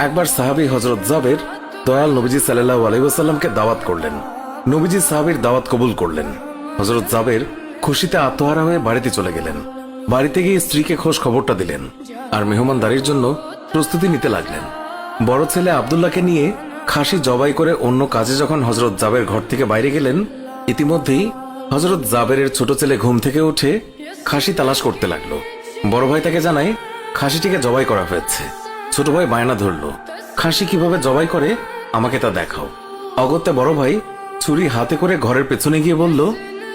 একবার সাহাবী হযরত জাবের দয়াল নবীজি সাল্লাল্লাহু আলাইহি ওয়াসাল্লামকে দাওয়াত করলেন। নবীজি সাহাবীর দাওয়াত কবুল করলেন। হযরত জাবের খুশিতে আত্মহারা হয়ে বাড়িতে চলে গেলেন। বাড়িতে গিয়ে স্ত্রীকে খোঁজ খবরটা দিলেন আর মেহমানদারির জন্য প্রস্তুতি নিতে লাগলেন। বড় ছেলে আব্দুল্লাহকে নিয়ে খাসি জবাই করে অন্য কাজে যখন হযরত জাবের ঘর থেকে বাইরে গেলেন, ইতিমধ্যেই হযরত জাবেরের ছোট ছেলে ঘুম থেকে উঠে খাসি তালাশ করতে লাগলো। বড় ভাই তাকে জানায় খাসিটিকে জবাই করা হয়েছে। ছোট ভাই বায়না ধরল, খাসি কিভাবে জবাই করে আমাকে তা দেখাও। অগত্যা বড় ভাই ছুরি হাতে করে ঘরের পেছনে গিয়ে বলল,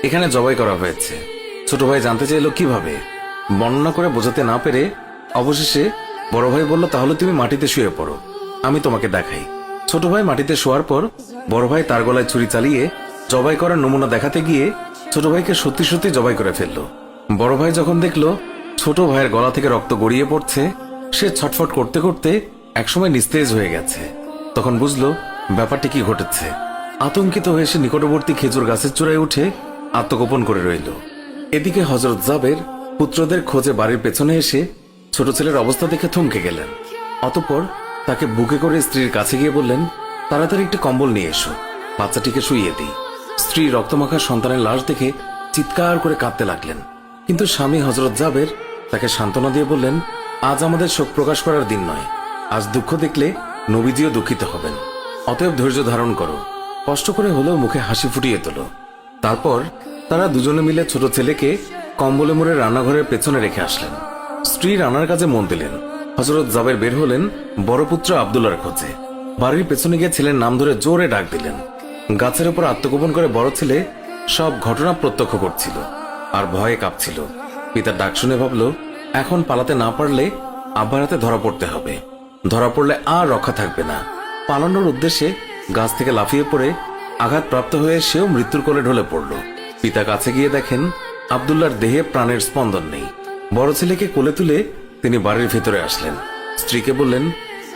এখানে জবাই করা হয়েছে। ছোট ভাই জানতে চাইল কিভাবে। বর্ণনা করে বোঝাতে না পেরে অবশেষে বড় ভাই বলল, তাহলে তুমি মাটিতে শুয়ে পড়ো, আমি তোমাকে দেখাই। ছোট ভাই মাটিতে শোয়ার পর বড় ভাই তার গলায় ছুরি চালিয়ে জবাই করার নমুনা দেখাতে গিয়ে ছোট ভাইকে সত্যি সত্যি জবাই করে ফেলল। বড় ভাই যখন দেখলো ছোট ভাইয়ের গলা থেকে রক্ত গড়িয়ে পড়ছে, সে ছটফট করতে করতে একসময় নিস্তেজ হয়ে গেছে। তখন বুঝলো ব্যাপারটি কি ঘটেছে। আতঙ্কিত হয়ে সে নিকটবর্তী খেজুর গাছের চূড়ায় উঠে আত্মগোপন করে রইল। এদিকে হযরত জাবের পুত্রদের খোঁজে বাড়ির পেছনে এসে ছোট ছেলের অবস্থা দেখে থমকে গেলেন। অতঃপর তাকে বুকে করে স্ত্রীর কাছে গিয়ে বললেন, তাড়াতাড়ি একটি কম্বল নিয়ে এসো, বাচ্চাটিকে শুইয়ে দিই। স্ত্রী রক্তমাখা সন্তানের লাশ দেখে চিৎকার করে কাঁদতে লাগলেন। কিন্তু স্বামী হযরত জাবের তাকে সান্ত্বনা দিয়ে বললেন, আজ আমাদের শোক প্রকাশ করার দিন নয়, আজ দুঃখ দেখলে নবীজিও দুঃখিত হবেন। অতএব ধৈর্য ধারণ করো, কষ্ট করে হলেও মুখে হাসি ফুটিয়ে তোলো। তারপর তারা দুজনে মিলে ছোট ছেলেকে কম্বলে মুড়ে রান্নাঘরের পেছনে রেখে আসলেন। স্ত্রী রান্নার কাজে মন দিলেন। হযরত জাবের বের হলেন বড় পুত্র আব্দুল্লাহর খোঁজে। বাড়ির পেছনে গিয়ে ছেলের নাম ধরে জোরে ডাক দিলেন। গাছের উপর আত্মগোপন করে বড় ছেলে সব ঘটনা প্রত্যক্ষ করছিল আর ভয়ে কাঁপছিল। পিতার ডাক শুনে ভাবল, এখন পালাতে না পারলে আব্বার হাতে ধরা পড়তে হবে। ধরা পড়লে আর রক্ষা থাকবে না। পালানোর উদ্দেশ্যে গাছ থেকে লাফিয়ে পড়ে আঘাতপ্রাপ্ত হয়ে সেও মৃত্যুর কোলে ঢলে পড়ল। পিতা কাছে গিয়ে দেখেন আব্দুল্লাহর দেহে প্রাণের স্পন্দন নেই। বড় ছেলেকে কোলে তুলে তিনি বাড়ির ভেতরে আসলেন। স্ত্রীকে বললেন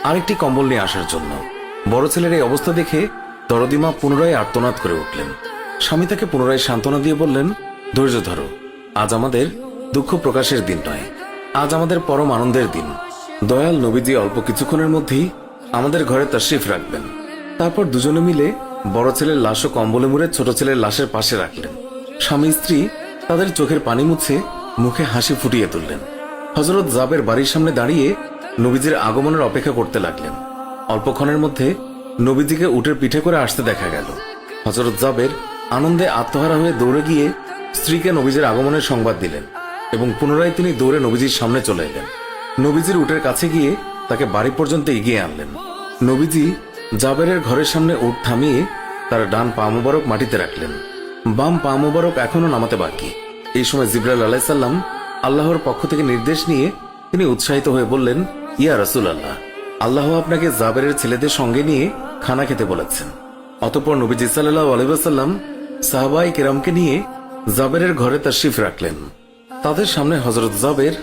আরেকটি কম্বল নিয়ে আসার জন্য। বড় ছেলের এই অবস্থা দেখে দরদিমা পুনরায় আর্তনাদ করে উঠলেন। স্বামী তাকে পুনরায় সান্ত্বনা দিয়ে বললেন, ধৈর্য ধরো, আজ আমাদের দুঃখ প্রকাশের দিন নয়, আজ আমাদের পরম আনন্দের দিন। দয়াল নবীজি অল্প কিছুক্ষণের মধ্যেই আমাদের ঘরে তাশরিফ রাখবেন। তারপর দুজনে মিলে বড় ছেলের লাশও কম্বলে মুড়ে ছোট ছেলের লাশের পাশে রাখলেন। স্বামী স্ত্রী তাদের চোখের পানি মুছে মুখে হাসি ফুটিয়ে তুললেন। হযরত জাবের বাড়ির সামনে দাঁড়িয়ে নবীজির আগমনের অপেক্ষা করতে লাগলেন। অল্পক্ষণের মধ্যে নবীজিকে উটের পিঠে করে আসতে দেখা গেল। হযরত জাবের আনন্দে আত্মহারা হয়ে দৌড়ে গিয়ে স্ত্রীকে নবীজির আগমনের সংবাদ দিলেন এবং পুনরায় তিনি দৌড়ে নবীজির সামনে চলে এলেন। নবীজির উটের কাছে গিয়ে তাকে বাড়ি পর্যন্ত এগিয়ে আনলেন। নবীজি জাবেরের ঘরের সামনে উট থামিয়ে তার ডান পা মুবারক মাটিতে রাখলেন। বাম পা মুবারক এখনো নামাতে বাকি। এই সময় জিবরাইল আলাইহিস সালাম আল্লাহর পক্ষ থেকে নির্দেশ নিয়ে তিনি উৎসাহিত হয়ে বললেন, ইয়া রাসূলুল্লাহ, আল্লাহ আপনাকে জাবেরের ছেলেদের সঙ্গে নিয়ে খানা খেতে বলেছেন। অতঃপর নবীজি সাল্লাল্লাহু আলাইহি ওয়াসাল্লাম সাহাবায়ে কেরামকে নিয়ে জাবেরের ঘরে তাশরিফ রাখলেন। তাদের সামনে হযরত জাবের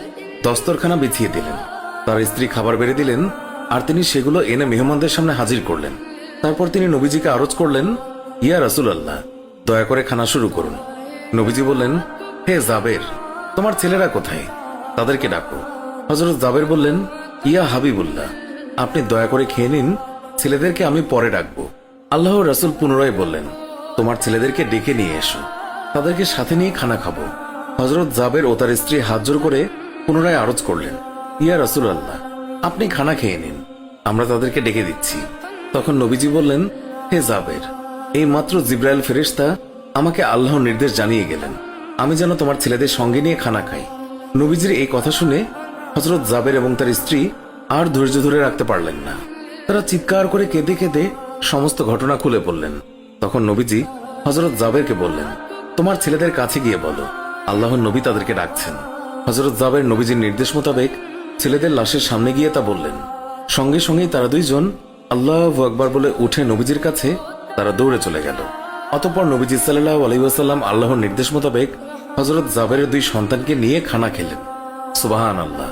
দস্তরখানা বিছিয়ে দিলেন। তার স্ত্রী খাবার বেড়ে দিলেন আর তিনি সেগুলো এনে মেহমানদের সামনে হাজির করলেন। তারপর তিনি নবীজিকে আরজ করলেন, ইয়া রাসূলুল্লাহ, দয়া করে খানা শুরু করুন। নবীজি বললেন, হে জাবের, তোমার ছেলেরা কোথায়? তাদেরকে ডাকো। হযরত জাবের বললেন, ইয়া হাবিবুল্লাহ, আপনি দয়া করে খেয়ে নিন, ছেলেদেরকে আমি পরে ডাকবো। আল্লাহর রাসূল পুনরায় বললেন, তোমার ছেলেদেরকে ডেকে নিয়ে এসো, তাদেরকে সাথে নিয়ে খানা খাবো। হযরত জাবের ও তার স্ত্রী হাত জোড় করে পুনরায় আরজ করলেন, ইয়া রাসূলুল্লাহ, আপনি খানা খেয়ে নিন, আমরা তাদেরকে ডেকে দিচ্ছি। তখন নবীজি বললেন, হে জাবের, এই মাত্র জিবরাইল ফেরেশতা আমাকে আল্লাহর নির্দেশ জানিয়ে গেলেন আমি যেন তোমার ছেলেদের সঙ্গে নিয়ে খানা খাই। নবীজির এই কথা শুনে হযরত জাবের এবং তার স্ত্রী আর ধৈর্য ধরে রাখতে পারলেন না। তারা চিৎকার করে কেঁদে কেঁদে সমস্ত ঘটনা খুলে বললেন। তখন নবীজি হযরত জাবেরকে বললেন, তোমার ছেলেদের কাছে গিয়ে বলো আল্লাহর নবী তাদেরকে ডাকছেন। হযরত জাবের নবীজির নির্দেশ মোতাবেক ছেলেদের লাশের সামনে গিয়ে তা বললেন। সঙ্গে সঙ্গেই তারা দুইজন আল্লাহু আকবার বলে উঠে নবীজির কাছে তারা দৌড়ে চলে গেল। অতঃপর নবীজি সাল্লাল্লাহু আলাইহি ওয়াসাল্লাম আল্লাহর নির্দেশ মোতাবেক হযরত জাবেরের দুই সন্তানকে নিয়ে খানা খেলেন। সুবহানাল্লাহ।